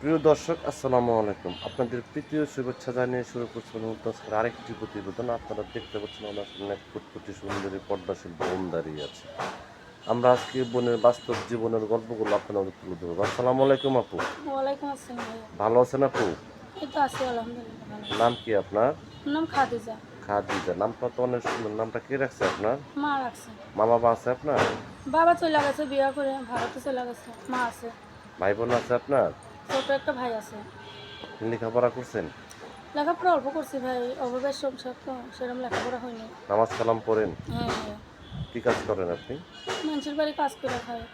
প্রিয় দর্শক, আসসালামু আলাইকুম। আপনাদের প্রীতীয় শুভেচ্ছা জানিয়ে শুরু করছি আজকের আরেকটি প্রতিবেদন। আপনারা দেখতে পাচ্ছেন আমার সামনে এক ফুটফুটে সুন্দরী পর্দাশীল বোন দাঁড়িয়ে আছে। আমরা আজকে বোনের বাস্তব জীবনের গল্পগুলো আপনাদের তুলে ধরবো। আসসালামু আলাইকুম আপু। ওয়ালাইকুম আসসালাম ভাইয়া। ভালো আছেন আপু? এই তো আছি আলহামদুলিল্লাহ ভালো আছি। নাম কি আপনার? আমার নাম খাদিজা। খাদিজা। নামটা তো অনেক সুন্দর। নামটা কে রাখছে আপনার? মা রাখছে। মা বাবা আছে আপনার? বাবা চলে গেছে বিয়া করে, ভারতে চলে গেছে। মা আছে। ভাই বোন আছে আপনার? ছোট একটা ভাই আছে। লেখাপড়া করছেন? লেখাপড়া অল্প করছি ভাই, অভাবের সংসার তো সেরকম লেখাপড়া হয়নি। নামাজ কালাম পড়েন? হ্যাঁ হ্যাঁ। কি কাজ করেন আপনি? মানুষের বাড়ি কাজ করে খায়।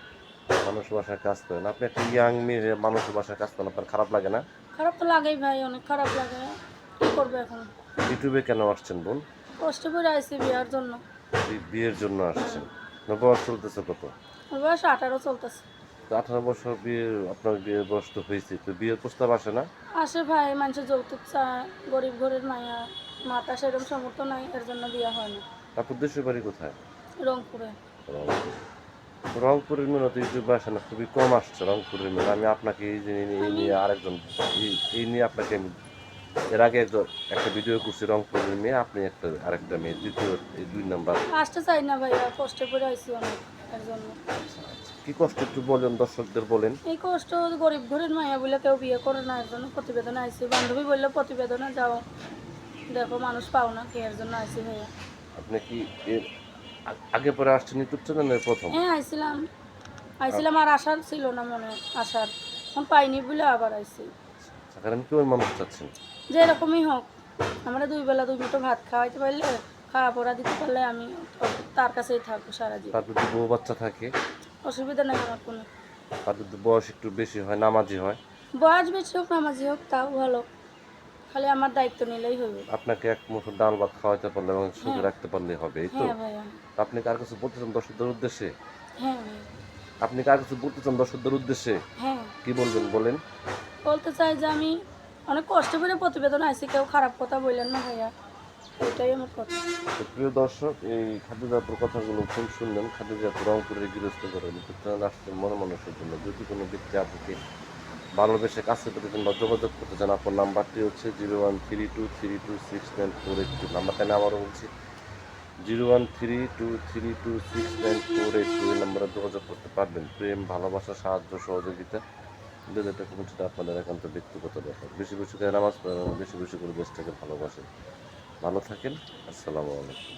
মানুষের বাসায় কাজ করেন। আপনি একটা ইয়াং মেয়ে মানুষের বাসায় কাজ করেন, আপনার খারাপ লাগে না? খারাপ তো লাগেই ভাই, অনেক খারাপ লাগে। কি করবে এখন? ইউটিউবে কেন আসছেন বোন? কষ্ট করে আইছি বিয়ার জন্য। বিয়ের জন্য হ্যাঁ। আসছেন? না, বয়স চলতেছে কত? আমার বয়স 18 চলতেছে। তো 18 বছর বিয়ে, আপনার বিয়ের বয়স তো হয়েছে, তো বিয়ের প্রস্তাব আসে না? আসে ভাই, মানুষের যৌতুক চায়, গরিব ঘরের মায়া, মাথা সেরকম সামর্থ্য নাই, এর জন্য বিয়া হয় না। আপনার দেশের বাড়ি কোথায়? রংপুরে। রংপুর। রংপুরের মেয়ে তো ইউটিউবে আসে না, খুবই কম আসছে রংপুরের মেয়ে। আমি আপনাকে এই আমি নিয়ে আরেকজন, এই নিয়ে আপনাকে আমি এর আগে একটা ভিডিও করছি রংপুরের মেয়ে, আপনি আরেকটা মেয়ে, দ্বিতীয়, এই 2 নাম্বার। আসতে চাই না ভাইয়া, কষ্ট করে আইছি অনেক এর জন্য। আচ্ছা আচ্ছা, কি কষ্ট একটু বলেন, দর্শকদের বলেন। এই কষ্ট, গরিব ঘরের মায়া বলে কেউ বিয়ে করে না, এর জন্য প্রতিবেদনে আইছি। বান্ধবী বললো প্রতিবেদনে যাও, দেখো মানুষ পাও না কি, এর জন্য আইছি ভাইয়া। আপনি কি এর আগে পরে আসছেন ইউটিউব চ্যানেলে প্রথম? হ্যাঁ আইছিলাম, আইছিলাম আর আসার ছিল না মনে, আসার এখন পাইনি বলে আবার আইছি। আচ্ছা, কারণ কেমন মানুষ চাচ্ছেন? যে এরকমই হোক, আমরা দুই বেলা দুই মুঠো ভাত খাওয়াইতে পারলে, খাওয়া পড়া দিতে পারলে আমি তার কাছেই থাকবো সারা জীবন। তার যদি বউ বাচ্চা থাকে, অসুবিধা নেই আমার কোনো। তার যদি বয়স একটু বেশি হয়, নামাজি হয়, বয়স বেশি হোক নামাজি হোক তাও ভালো, খালি আমার দায়িত্ব নিলেই হইবে। আপনাকে এক মুঠো ডাল ভাত খাওয়াইতে পারলে এবং সুখে হ্যাঁ রাখতে পারলে হবে, এই তো? হ্যাঁ ভাইয়া। আপনি কার কিছু বলতে চান দর্শকদের উদ্দেশ্যে? হ্যাঁ ভাইয়া। আপনি কার কিছু বলতে চান দর্শকদের উদ্দেশ্যে? হ্যাঁ, কি বলবেন বলেন। বলতে চাই যে আমি অনেক কষ্ট করে প্রতিবেদন আইছি, কেউ খারাপ কথা বললেন না ভাইয়া, এটাই আমার কথা। তো প্রিয় দর্শক, এই খাদিজাপুর কথাগুলো খুব শুনলেন। খাদিজাপুর রংপুরের গৃহস্থ করে ইউটিউব চ্যানেল আসছেন মনে মানুষের জন্য। যদি কোনো ব্যক্তি আপনাকে ভালোবেসে কাছে পেতে চান বা যোগাযোগ করতে চান, আপনার নাম্বারটি হচ্ছে 0132326948। নাম্বারটা আমি আবারও বলছি, 0132326948। এই নম্বরে যোগাযোগ করতে পারবেন। প্রেম, ভালোবাসা, সাহায্য, সহযোগিতা, যেটা কমিটিটা আপনাদের একান্ত ব্যক্তিগত ব্যাপার। বেশি বেশি করে নামাজ পড়েন এবং বেশি বেশি করে দেশটাকে ভালোবাসেন। ভালো থাকেন। আসসালামু আলাইকুম।